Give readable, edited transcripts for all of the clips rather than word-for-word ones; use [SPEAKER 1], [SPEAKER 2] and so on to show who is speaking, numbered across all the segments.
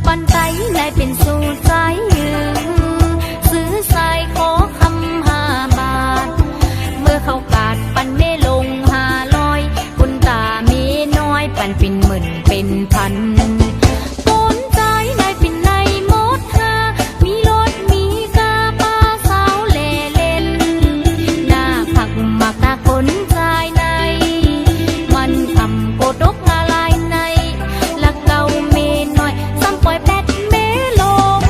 [SPEAKER 1] ปันไตนายเป็นสู่ใจยืมซื้อสายขอคำ5 บาทเมื่อเขากาดปันไม่ลง500คุณตามีน้อยปันเป็นหมื่นเป็นพันปนใจนายเป็นในมดหามีรถมีกาป้าสาวเล่เล่นหน้าผักหมักตาคนใจในมันคำโกดกอะไรในละเกาเมน้อยซ้ำปล่อยแปดเมลง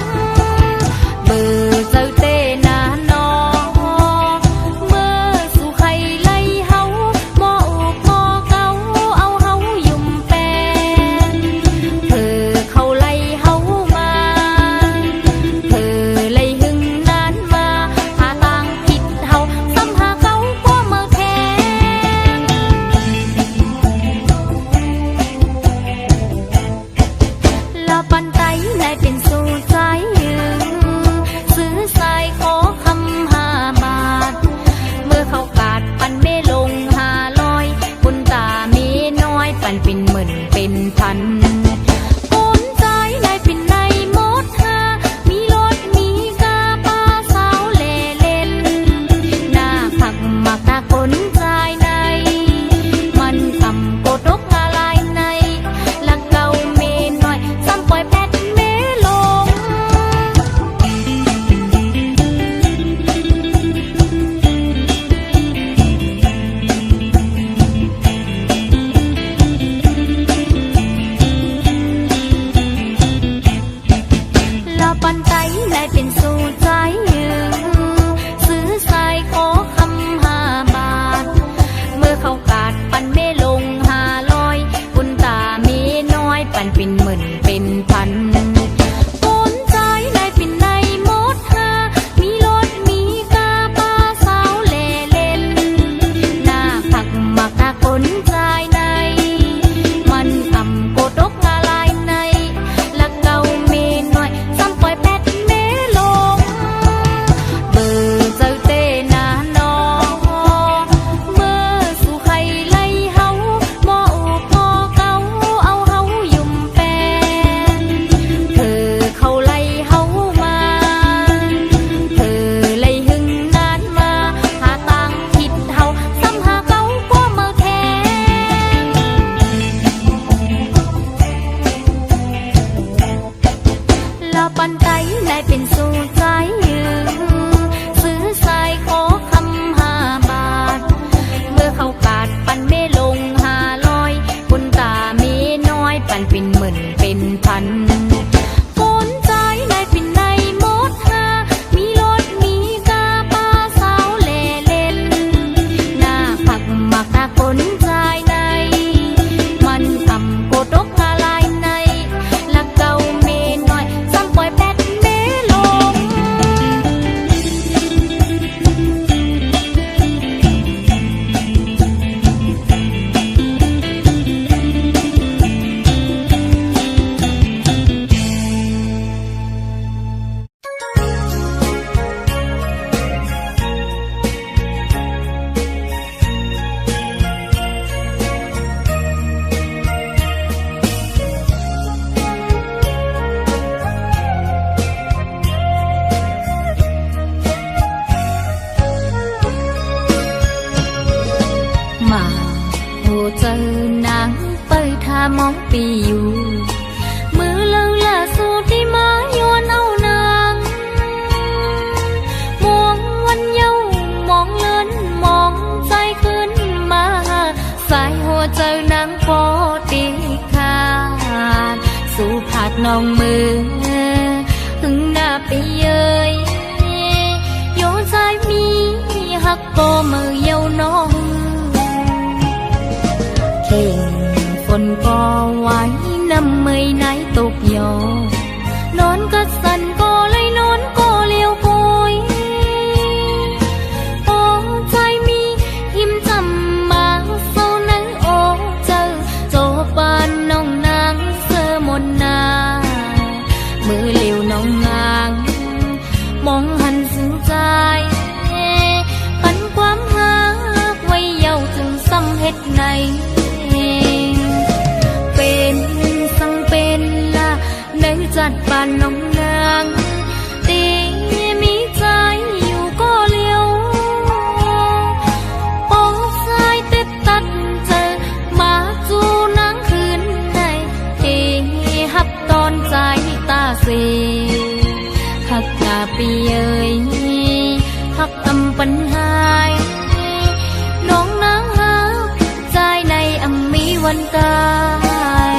[SPEAKER 1] เบอร์เจอเต้นานอเมื่อสู่ใครไล่เฮาหมออกหมอเกาเอาเฮายุ่มแปงเธอเขาไล่เฮามาเธอไล่หึงนานมาหาต่างผิดเฮาซ้ำหาเขาก็มาแข่งละปันไตนายเป็นสู่ใจยืมซื้อสายขอคำ5 บาทเมื่อเขากาดปันไม่ลง500คุณตามีน้อยปันเป็นหมื่นเป็นพันปนใจนายเป็นในมดหามีรถมีกาป้าสาวเล่เล่นหน้าผักหมักตาคนใจในมันคำโกดกอะไรในละเกาเมน้อยซ้ำปล่อยแปดเมลงละปันไตนายเป็นสู่ใจยืมซื้อสายขอคำ5 บาทเมื่อเขากาดปันไม่ลง500คุณตามีน้อยปันเป็นหมื่นเป็นพันปนใจนายเป็นในมดหามีรถมีกาป้าสาวเล่เล่นหน้าผักหมักตาคนใจในมันคำโกดกอะไรในละเกาเมน้อยซ้ำปล่อยแปดเมลงเบอร์เจอเต้นานอเมื่อสู่ใครไล่เฮาหมออกหมอเกาเอาเฮายุ่มแปงเธอเขาไล่เฮามาเธอไล่หึงนานมาหาต่างผิดเฮาซ้ำหาเขาก็มาแข่งละปันไตนายเป็นสู่ใจยืมซื้อสายขอคำ5 บาทเมื่อเขากาดปันไม่ลง500คุณตามีน้อยปันเป็นหมื่นเป็นพันปนใจนายเป็นในมดหามีรถมีกาป้าสาวเล่เล่นหน้าผักหมักตาคนใจในมันคำโกดกอะไรในละเกาเมน้อยซ้ำปล่อยแปดเมลงมาโหเจอนางเปิดทามองปีอยู่มือเลิงล่าสุดที่มาโยนเอานางมองวันเยาว์มองเลินมองใจขึ้นมาสายหัวเจอนางพอตีขาดสู่ผาดน้องมือหึงหน้าไปเยยโยใจมีหักโกมือเยาน้องเข่งฝนก็ไว้น้ำไม่ไหนตกยอนอนก็สั่นก็เลยนอนก็เลี้ยวโอยโอ้ใจมีหิมจำมาโซนังโอเจอโจปานน้องนางเสื้อมนนามือเลี้ยวน้องงางมองหันสึงใจปันความหา จัดบ้านน้องนางตีมีใจอยู่ก็เลี้ยวโอ้สายเต็ดตัดเจอมาจูนางคืนในเอฮับตอนใจตาเสหักกาปีเอ่ยหักอำปัญหายน้องนางหาใจในอำมีวันตาย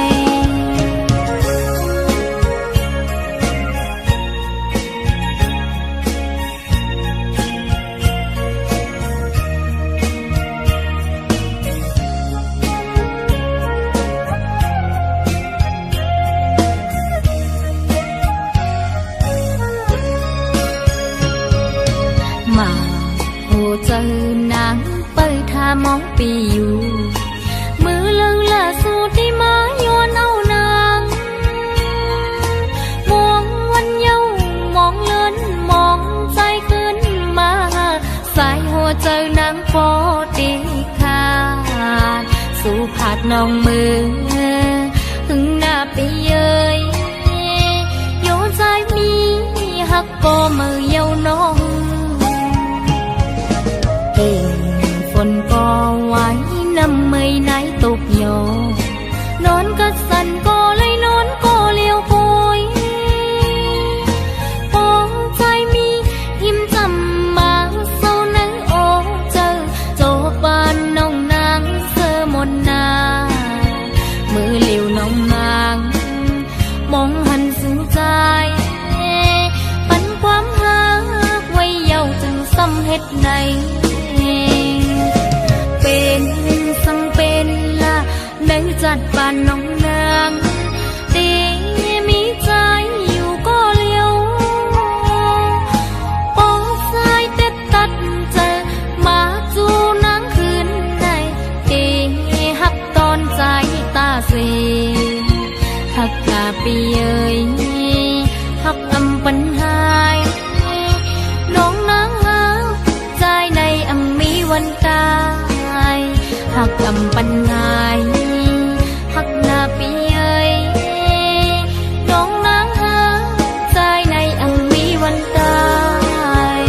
[SPEAKER 1] มาโอเจอนางเปิดทามองปีอยู่มือเลิงล่าสูดที่มาโยนเอานางมองวันเยาว์มองเลินมองใจขึ้นมาสายหัวเจอนางพอดีขาดสู่ผาดน้องมือหึงหน้าปีเย้ยโยนใจมีหักก็มือเยาน้องฝนก็ไว้น้ำเมยไหนตกโยนอนก็สั่นก็เลยนอนก็เลี้ยวโอยปองใจมีหิมจำมาเศร้าในโอเจอโจบานน้องนางเสื้อมนนามือเหลียวน้องนางมองหันสู่ใจปันความหักไว้เยาจึงซ้ำเฮ็ดในเป็นสังเป็นละในจัดบ้านน้องนางตีมีใจอยู่ก็เลี้ยวปองสายเต็ดตัดเจอมาจูนางคืนในตีหักตอนใจตาเสหักกาปีเอ่ยหักอำปัญหายน้องนางหาใจในอำมีวันตายหักอำปัญหายหักนาปีเอ่ยน้องนางหาใจในอำมีวันตาย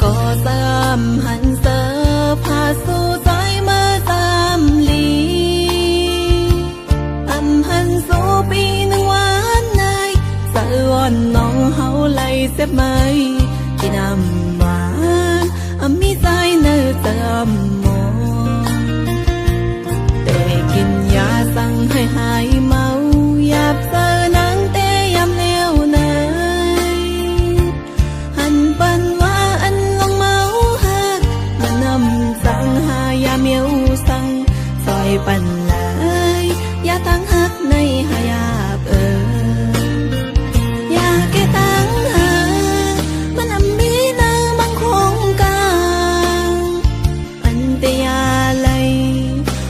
[SPEAKER 2] ก็สามหันเสอพาสู่ใจมาตามลีหันสู่ปีหนึ่งวันในสะอ่อนน้องเฮาไหลเสียบไหมที่น้ำหวานมีใจเนื้อเติมหมแต่กินยาสั่งให้หายเมาหยาบเจอนังแต่ยำแนวไหนหันปันว่าอันลงเมาหักมันนำสั่งหายาเมียวสั่งซอยปันเลยอย่าตั้งหักในหายาบอย่าแก่ตั้งหามันมีนางบังคงกลางอันเตียไหล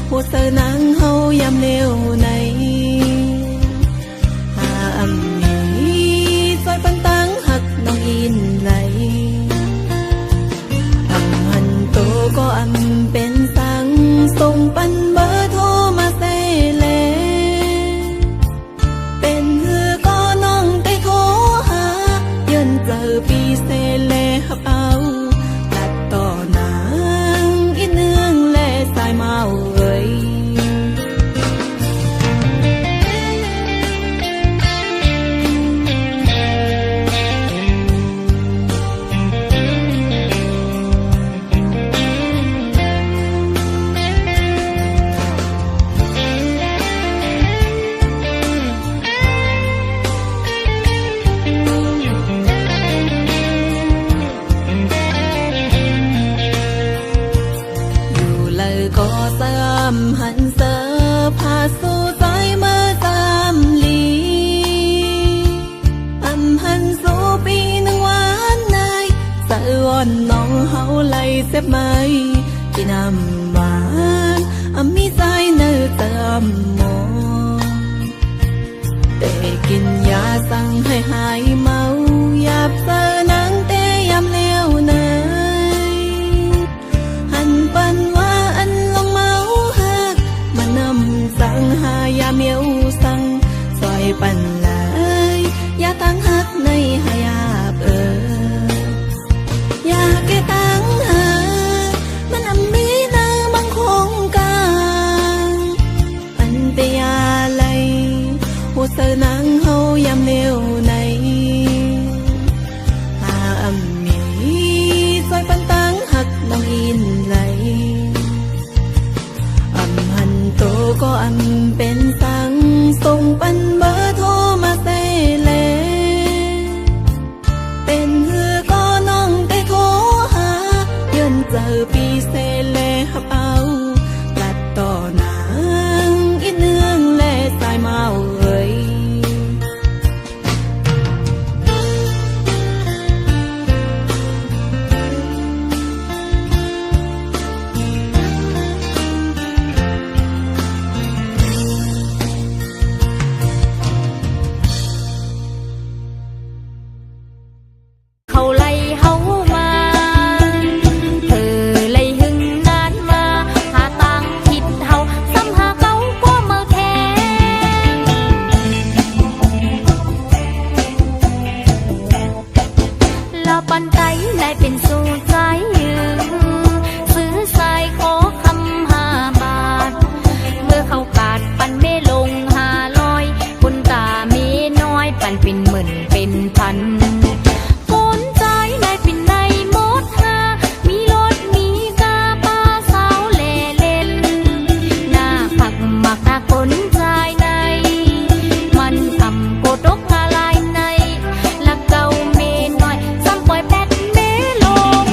[SPEAKER 2] หัวเสนางเฮายามเร็วในหามีซอยปันตั้งหักน้องอินไหลหันโตก็เป็นสังส่งปันเบอร์โทรมาเซเลเป็นหือก็น้องได้โทรหายันเจอปีเซเลหับเอาตัดต่อนางอีเนืองและสายเมาเอ่ยก็สามหันเสอพาสู่ใจมาตามลีหันสู่ปีหนึ่งวันในสะอ่อนน้องเฮาไหลเสียบไหมที่น้ำหวานมีใจเนื้อเติมหมแต่กินยาสั่งให้หายเมาหยาบเจอนังแต่ยำแนวไหนหันปันว่าสั่งหายาเมียวสั่งซอยปันเลยอย่าตั้งหักในหายาบอย่าแก่ตั้งหามันมีนางบังคงกลางอันเตียไหลหัวเสนางเฮายามเร็วในหามีซอยปันตั้งหักน้องอินไหลหันโตก็เป็นสังส่งปันเบอร์โทรมาเซเลเป็นหือก็น้องได้โทรหายันเจอปีเซเลหับเอาตัดต่อนางอีเนืองและสายเมาเอ่ย
[SPEAKER 1] ปันใจและเป็นสู่ใจซื้อสายขอคำ5 บาทเมื่อเขากาดปันไม่ลง500คุณตามีน้อยปันเป็นหมื่นเป็นพันคนใจและเป็นในหมดมีรถมีกาป้าสาวเล่เล่นหน้าผักหมักหน้าคนใจในมันโกตกอะไรในละเก่าเมน้อยซ้ำปล่อยแปดเมลง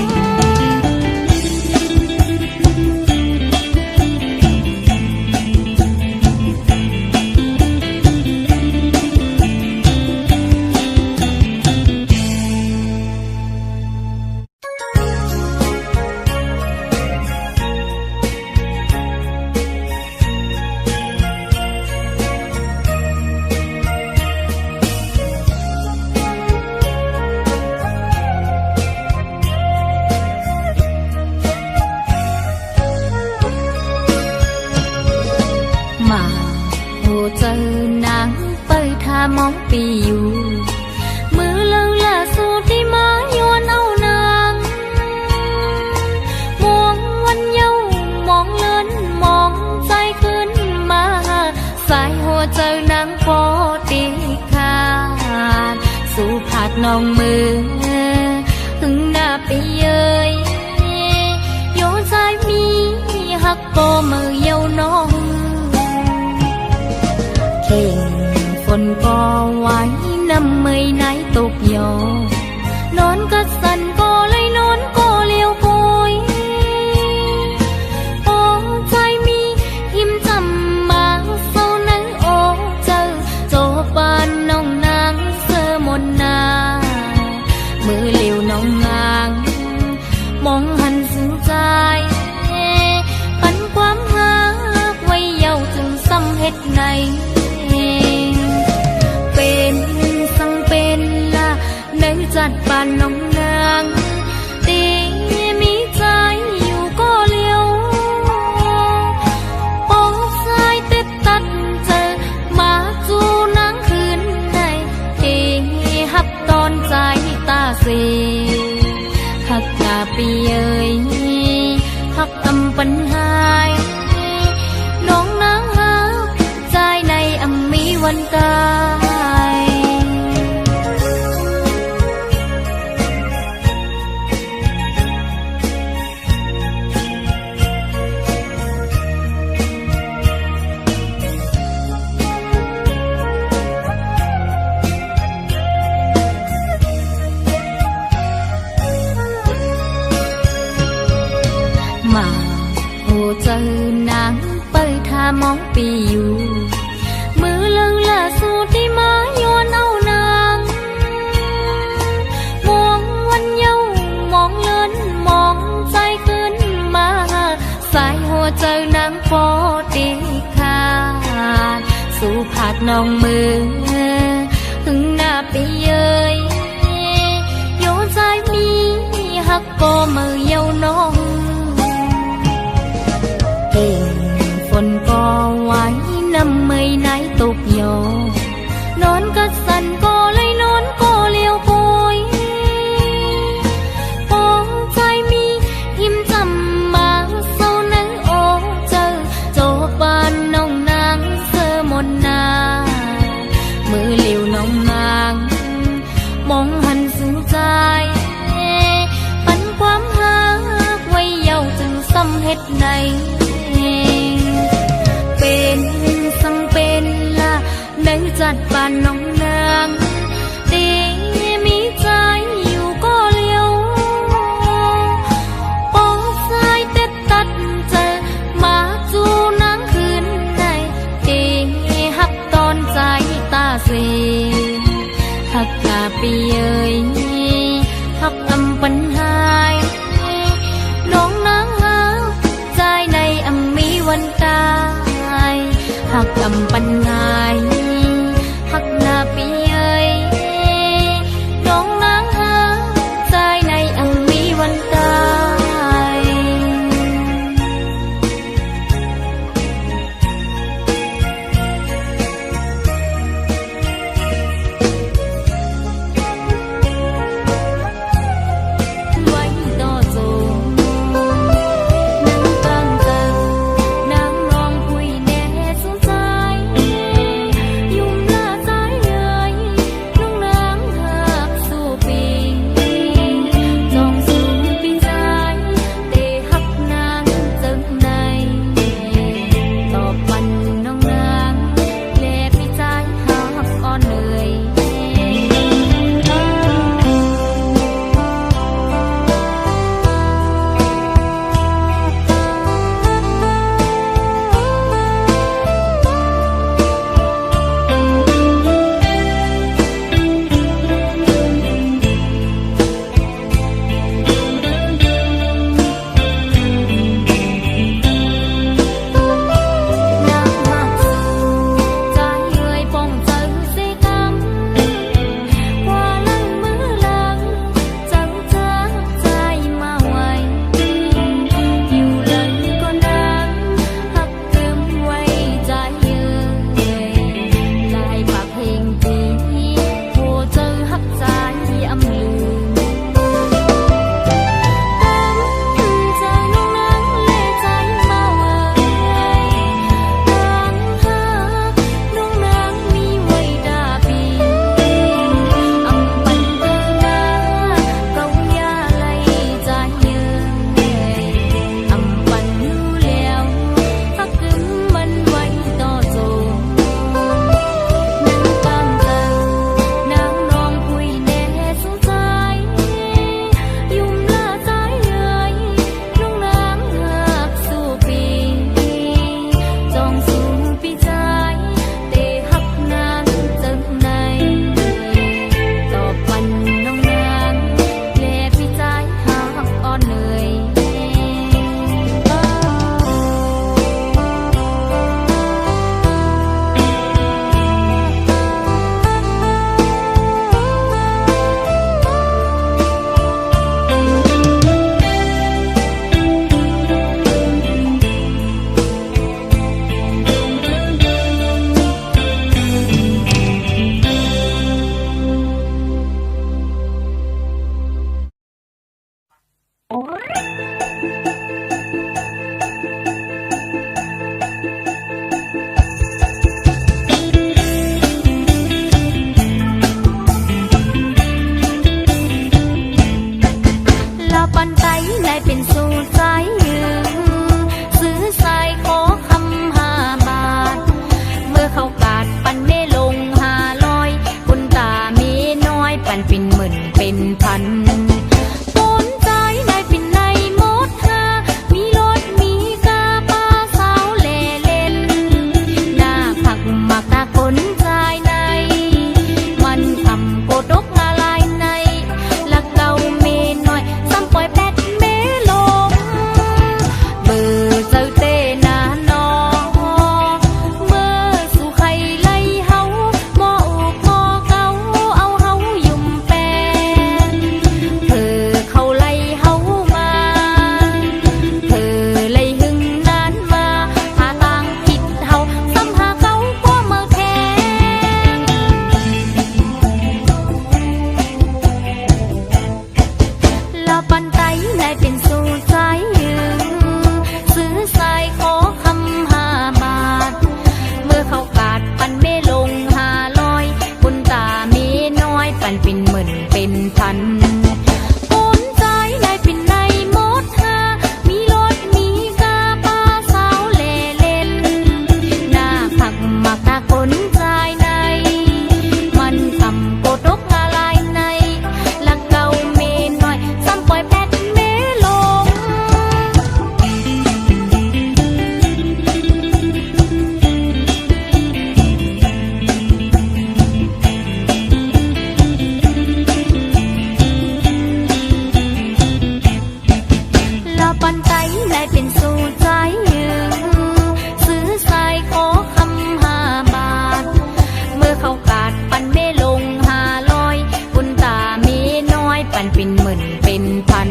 [SPEAKER 1] มือเหลียวน้องนางมองหันสึงใจปันความหักไว้เยาจึงซ้ำเฮ็ดในเป็นสังเป็นละในจัดปานน้องนางตีมีใจอยู่ก็เลี้ยวปองสายเต็ดตัดเจอมาจูนางคืนในเฮฮับตอนใจตาเสหักกาปีเอ่ยหักกำปัญหายน้องนางหาใจในอำมีวันตายมาโหเจอนางเปิดทามองปีอยู่มือเลิงล่าสู่ที่มาโยนเอานางมองวันเยาว์มองเลินมองใจขึ้นมาสายหัวเจอนางพอดีขาดสู่ผาดน้องมือหึงหน้าปีเย้ยโยใจมีหักก็มือเยาน้องเก่งฝนก็ไว้น้ำไม่ไหนตกโยนอนก็สั่นก็เลยนอนก็เลี้ยวปอยปองใจมีหิมจำมาเศร้านั้นโอ้เจอโจบานน้องนางเสื้อมนนามือเหลียวน้องนาง พันปนใจในเป็นในหมดหามีรถมีกาป้าสาวเล่เล่นหน้าผักหมักตาคนใจในมันทำโกดกงาลายในละเกาเมน้อยซ้ำปล่อยแปดเมลงเบอร์เจ้าเต้นาน้อเมื่อสู่ใครไล่เฮาหม้ออุกหม้อเกาเอาเฮายุ่มแปนเธอเขาไล่เฮามาเธอไล่หึงนานมาหาต่างผิดเฮาซ้ำหาเกาก็มาแทงละปันไตในเป็นสู่ใจยืงซื้อสายขอคำ5 บาทเมื่อเขากาดปันไม่ลง500คุณตามีน้อยปันเป็นหมื่นเป็นพันปนใจในเป็นในหมดหามีรถมีกาป้าสาวเล่เล่นหน้าผักหมักตาคนใจในมันทำโกดกงาลายในละเกาเมน้อยซ้ำปล่อยแปดเมลงละปันไตในเป็นสู่ใจยืงซื้อสายขอคำ5 บาทเมื่อเขากาดปันไม่ลง500คุณตามีน้อยปันเป็นหมื่นเป็นพัน